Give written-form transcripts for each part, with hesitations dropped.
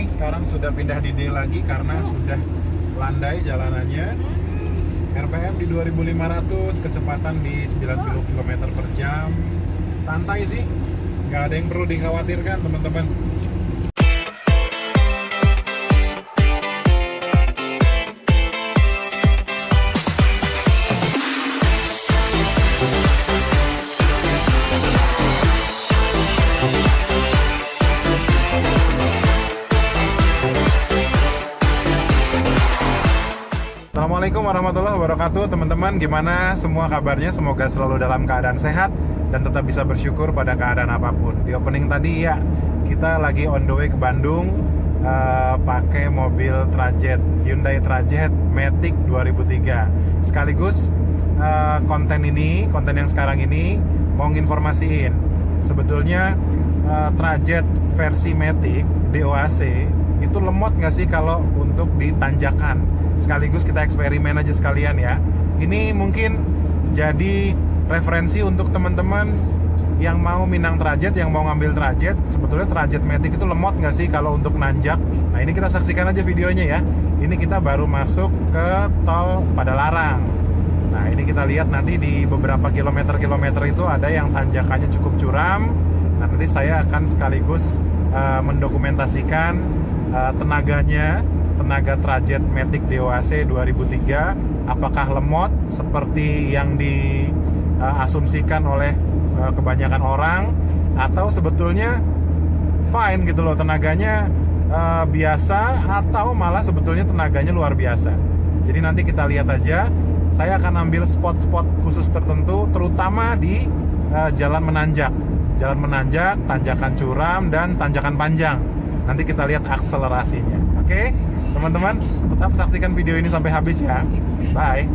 sekarang sudah pindah di D lagi karena sudah landai jalanannya. RPM di 2500, kecepatan di 90 km per jam. Santai sih, nggak ada yang perlu dikhawatirkan teman-teman. Assalamualaikum warahmatullahi wabarakatuh teman-teman. Gimana semua kabarnya? Semoga selalu dalam keadaan sehat dan tetap bisa bersyukur pada keadaan apapun. Di opening tadi ya, kita lagi on the way ke Bandung, pakai mobil Trajet, Hyundai Trajet Matic 2003. Sekaligus konten yang sekarang ini mau nginformasiin, sebetulnya Trajet versi Matic DOAC itu lemot nggak sih kalau untuk ditanjakan? Sekaligus kita eksperimen aja sekalian ya. Ini mungkin jadi referensi untuk teman-teman yang mau minang Trajet, yang mau ngambil Trajet. Sebetulnya Trajet Matic itu lemot nggak sih kalau untuk nanjak? Nah ini kita saksikan aja videonya ya. Ini kita baru masuk ke tol Padalarang. Nah ini kita lihat nanti di beberapa kilometer itu ada yang tanjakannya cukup curam. Nah nanti saya akan sekaligus mendokumentasikan tenaga Trajet Matic DOAC 2003, apakah lemot seperti yang diasumsikan oleh kebanyakan orang, atau sebetulnya fine gitu loh, tenaganya biasa, atau malah sebetulnya tenaganya luar biasa. Jadi nanti kita lihat aja. Saya akan ambil spot-spot khusus tertentu, terutama di jalan menanjak, tanjakan curam, dan tanjakan panjang. Nanti kita lihat akselerasinya. Oke, teman-teman, tetap saksikan video ini sampai habis ya. Bye.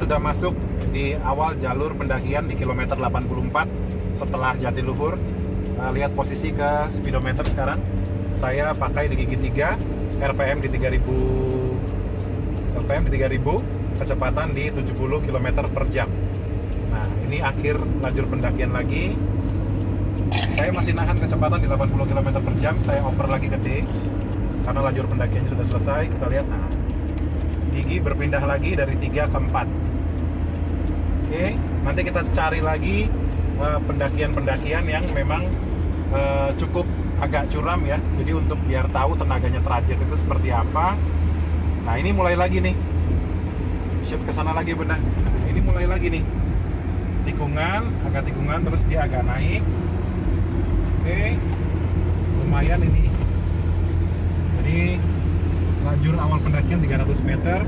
Sudah masuk di awal jalur pendakian di kilometer 84 setelah Jatiluhur. Lihat posisi ke speedometer sekarang. Saya pakai di gigi 3, RPM di 3000, kecepatan di 70 km per jam. Nah, ini akhir lajur pendakian lagi. Saya masih nahan kecepatan di 80 km per jam. Saya over lagi ke D karena lajur pendakiannya sudah selesai. Kita lihat, nah, gigi berpindah lagi dari 3 ke 4. Oke, nanti kita cari lagi pendakian-pendakian yang memang cukup agak curam ya. Jadi untuk biar tahu tenaganya Trajet itu seperti apa. Nah ini mulai lagi nih, shoot ke sana lagi Bunda. Nah, ini mulai lagi nih, agak tikungan, terus dia agak naik. Oke, lumayan ini. Jadi lajur awal pendakian 300 meter.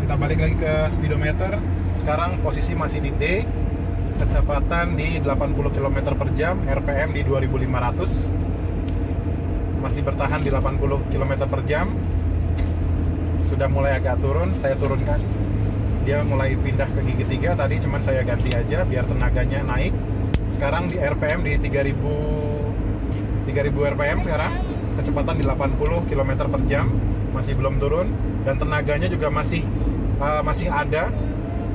Kita balik lagi ke speedometer. Sekarang posisi masih di D, kecepatan di 80 km per jam, RPM di 2500. Masih bertahan di 80 km per jam. Sudah mulai agak turun, saya turunkan. Dia mulai pindah ke gigi 3 tadi, cuman saya ganti aja biar tenaganya naik. Sekarang di RPM di 3000 RPM sekarang. Kecepatan di 80 km per jam, masih belum turun, dan tenaganya juga masih ada,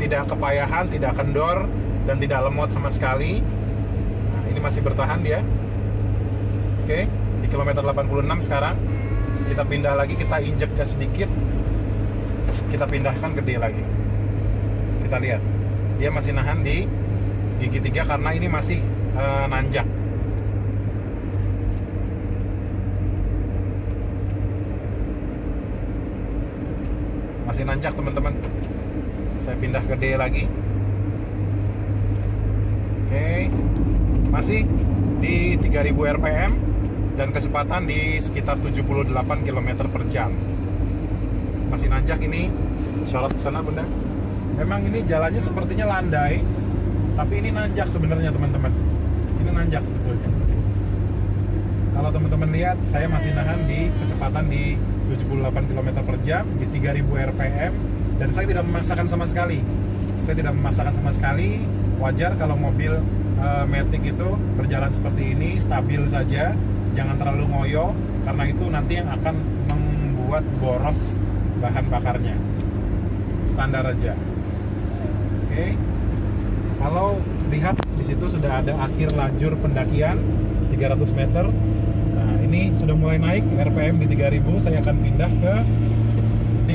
tidak kepayahan, tidak kendor, dan tidak lemot sama sekali. Nah, ini masih bertahan dia. Oke, di kilometer 86 sekarang. Kita pindah lagi, kita injek gas sedikit. kita pindahkan ke D lagi. Kita lihat, dia masih nahan di gigi 3 karena ini masih nanjak. Masih nanjak teman-teman. Saya pindah ke D lagi. Oke, masih di 3000 rpm dan kecepatan di sekitar 78 km per jam. Masih nanjak ini. Sorot ke sana bunda. Memang ini jalannya sepertinya landai, tapi ini nanjak sebenarnya teman-teman. Ini nanjak sebetulnya. Kalau teman-teman lihat, saya masih nahan di kecepatan di 78 km per jam di 3000 rpm dan saya tidak memaksakan sama sekali. Saya tidak memaksakan sama sekali. Wajar kalau mobil Matic itu berjalan seperti ini, stabil saja, jangan terlalu ngoyo karena itu nanti yang akan membuat boros bahan bakarnya. Standar aja. Oke. Kalau lihat di situ sudah ada akhir lajur pendakian 300 meter. Nah, ini sudah mulai naik RPM di 3000. Saya akan pindah ke D.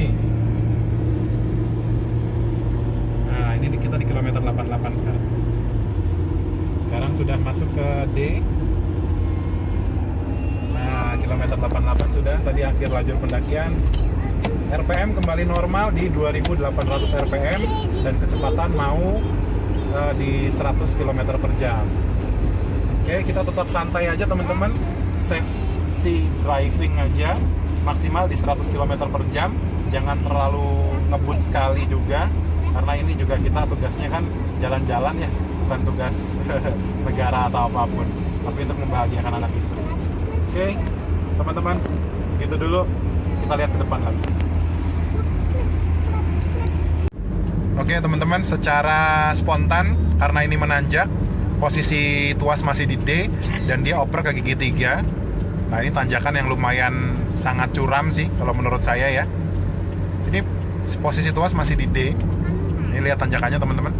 Nah, ini kita di kilometer 88 sekarang. Sekarang sudah masuk ke D. Nah, kilometer 88 sudah. Tadi akhir lajur pendakian. RPM kembali normal di 2800 RPM dan kecepatan mau di 100 km per jam. Oke, kita tetap santai aja teman-teman. Safety driving aja, maksimal di 100 km per jam. Jangan terlalu ngebut sekali juga, karena ini juga kita tugasnya kan jalan-jalan ya, bukan tugas negara atau apapun, tapi untuk membahagiakan anak istri. Oke, teman-teman, segitu dulu. Kita lihat ke depan lagi. Oke teman-teman, secara spontan karena ini menanjak, posisi tuas masih di D dan dia oper ke gigi 3. Nah, ini tanjakan yang lumayan sangat curam sih kalau menurut saya ya. Ini posisi tuas masih di D. Ini lihat tanjakannya teman-teman.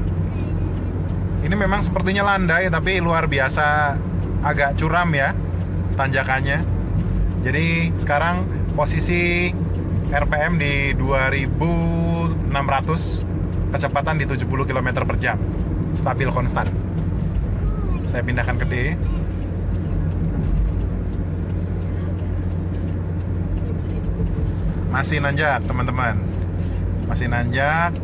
Ini memang sepertinya landai tapi luar biasa agak curam ya tanjakannya. Jadi sekarang posisi RPM di 2600, kecepatan di 70 km per jam, stabil konstan. Saya pindahkan ke D. Masih nanjak teman-teman, masih nanjak.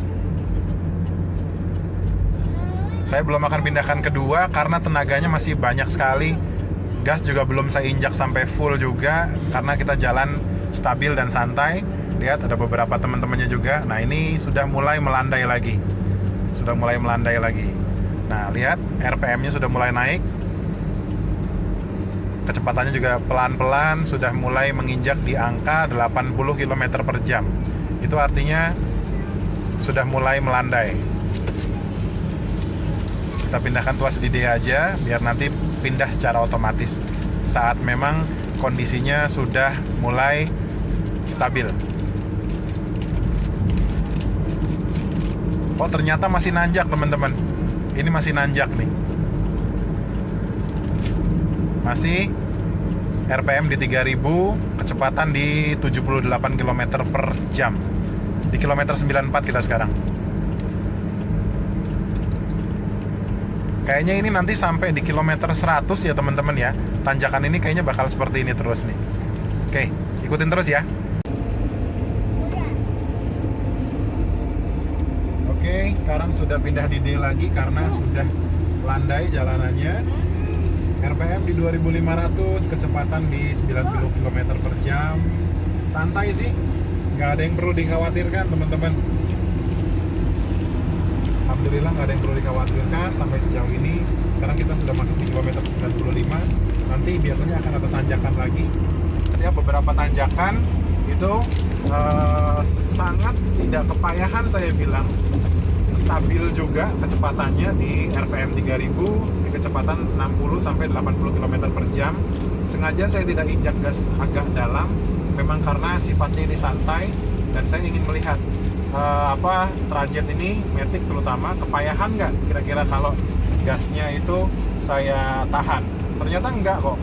Saya belum akan pindahkan kedua karena tenaganya masih banyak sekali. Gas juga belum saya injak sampai full juga karena kita jalan stabil dan santai. Lihat ada beberapa teman-temannya juga. Nah, ini sudah mulai melandai lagi. Sudah mulai melandai lagi. Nah, lihat RPM-nya sudah mulai naik. Kecepatannya juga pelan-pelan sudah mulai menginjak di angka 80 km per jam. Itu artinya sudah mulai melandai. Kita pindahkan tuas di D aja biar nanti pindah secara otomatis saat memang kondisinya sudah mulai stabil. Oh, ternyata masih nanjak teman-teman. Ini masih nanjak nih. Masih RPM di 3000, kecepatan di 78 km per jam. Di kilometer 94 kita sekarang. Kayaknya ini nanti sampai di kilometer 100 ya teman-teman ya. Tanjakan ini kayaknya bakal seperti ini terus nih. Oke, ikutin terus ya. Oke, sekarang sudah pindah di D lagi karena sudah landai jalanannya. RPM di 2500, kecepatan di 90 km per jam. Santai sih, nggak ada yang perlu dikhawatirkan teman-teman. Alhamdulillah nggak ada yang perlu dikhawatirkan sampai sejauh ini. Sekarang kita sudah masuk di kilometer 95. Nanti biasanya akan ada tanjakan lagi. Ya, beberapa tanjakan itu sangat tidak kepayahan saya bilang. Stabil juga kecepatannya di RPM 3000, di kecepatan 60 sampai 80 km per jam. Sengaja saya tidak injak gas agak dalam, memang karena sifatnya ini santai dan saya ingin melihat trajet ini, Matic terutama, kepayahan nggak kira-kira kalau gasnya itu saya tahan. Ternyata enggak kok.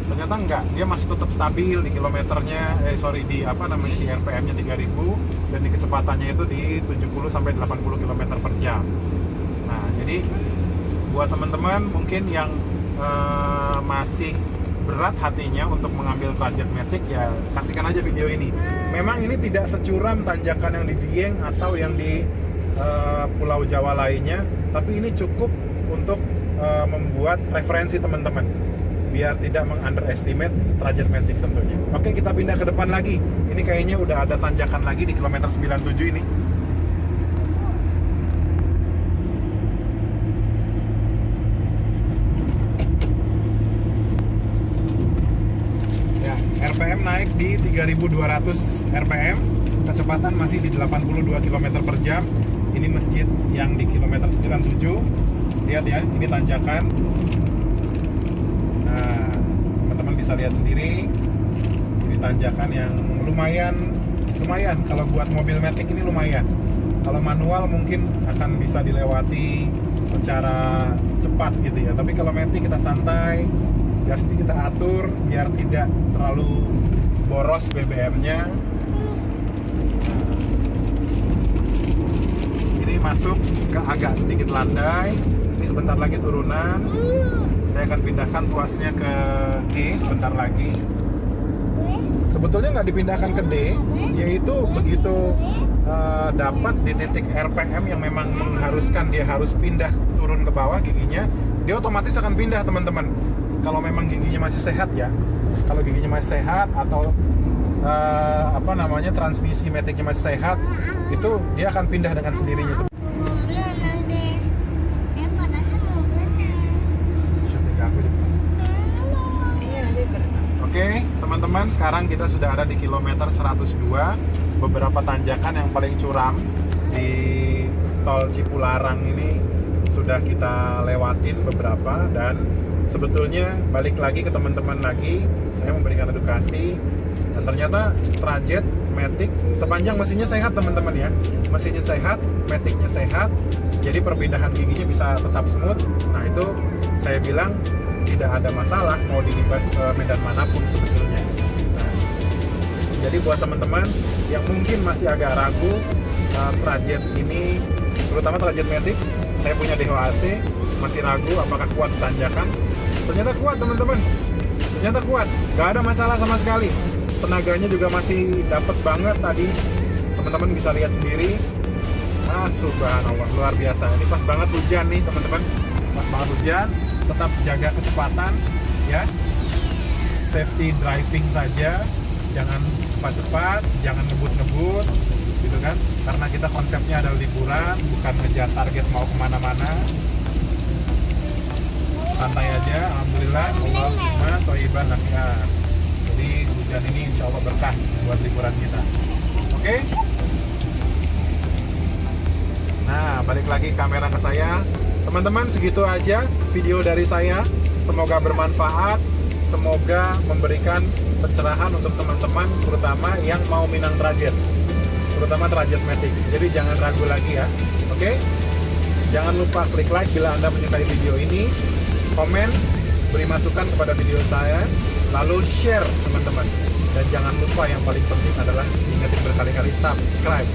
Ternyata enggak, dia masih tetap stabil di kilometernya, di di RPM-nya 3000 dan di kecepatannya itu di 70 sampai 80 km per jam. Nah, jadi buat teman-teman mungkin yang masih berat hatinya untuk mengambil Trajet Matic, ya saksikan aja video ini. Memang ini tidak securam tanjakan yang di Dieng atau yang di Pulau Jawa lainnya, tapi ini cukup untuk membuat referensi teman-teman biar tidak meng-underestimate Trajet Matic tentunya. Oke, kita pindah ke depan lagi. Ini kayaknya udah ada tanjakan lagi di kilometer 97 ini. RPM naik di 3200 RPM, kecepatan masih di 82 km per jam. Ini masjid yang di kilometer 97. Lihat ya, ini tanjakan. Nah, teman-teman bisa lihat sendiri. Ini tanjakan yang lumayan. Kalau buat mobil Matic ini lumayan. Kalau manual mungkin akan bisa dilewati secara cepat gitu ya. Tapi kalau Matic kita santai, gasnya kita atur biar tidak terlalu boros BBM-nya. Ini masuk ke agak sedikit landai. Ini sebentar lagi turunan. Saya akan pindahkan tuasnya ke D sebentar lagi. Sebetulnya nggak dipindahkan ke D, yaitu begitu dapat di titik RPM yang memang mengharuskan dia harus pindah turun ke bawah giginya, dia otomatis akan pindah teman-teman. Kalau memang giginya masih sehat ya, kalau giginya masih sehat atau transmisi Matic-nya masih sehat, itu dia akan pindah dengan sendirinya. Oke, teman-teman, sekarang kita sudah ada di kilometer 102. Beberapa tanjakan yang paling curam di tol Cipularang ini sudah kita lewatin beberapa, dan sebetulnya balik lagi ke teman-teman lagi, saya memberikan edukasi. Dan ternyata Trajet Matic sepanjang mesinnya sehat teman-teman ya, mesinnya sehat, Matic-nya sehat, jadi perpindahan giginya bisa tetap smooth. Nah itu saya bilang tidak ada masalah mau dilibas ke medan manapun sebetulnya. Nah, jadi buat teman-teman yang mungkin masih agak ragu Trajet ini, terutama Trajet Matic, saya punya DHAC, masih ragu apakah kuat tanjakan. Ternyata kuat teman-teman, ternyata kuat, gak ada masalah sama sekali. Tenaganya juga masih dapat banget tadi, teman-teman bisa lihat sendiri. Subhanallah, luar biasa. Ini pas banget hujan nih teman-teman, pas banget hujan. Tetap jaga kecepatan ya, safety driving saja, jangan cepat-cepat, jangan ngebut-ngebut gitu kan, karena kita konsepnya adalah liburan, bukan ngejar target mau kemana-mana. Santai aja, alhamdulillah, Allahumma shoyiban nafi'an. Jadi hujan ini insya Allah berkah buat liburan kita. Oke? Nah, balik lagi kamera ke saya. Teman-teman, segitu aja video dari saya. Semoga bermanfaat, semoga memberikan pencerahan untuk teman-teman, terutama yang mau minang Trajet, terutama Trajet Matic. Jadi jangan ragu lagi ya. Oke? Jangan lupa klik like bila Anda menyukai video ini, komen, beri masukan kepada video saya, lalu share teman-teman. Dan jangan lupa yang paling penting adalah ingetin berkali-kali subscribe.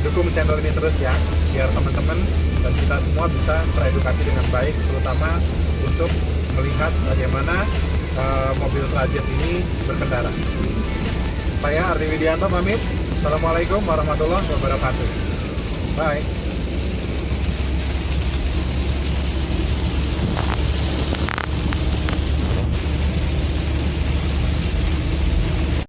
Dukung channel ini terus ya, biar teman-teman dan kita semua bisa teredukasi dengan baik, terutama untuk melihat bagaimana mobil Trajet ini berkendara. Saya Ardi Widianto pamit. Assalamualaikum warahmatullahi wabarakatuh. Bye.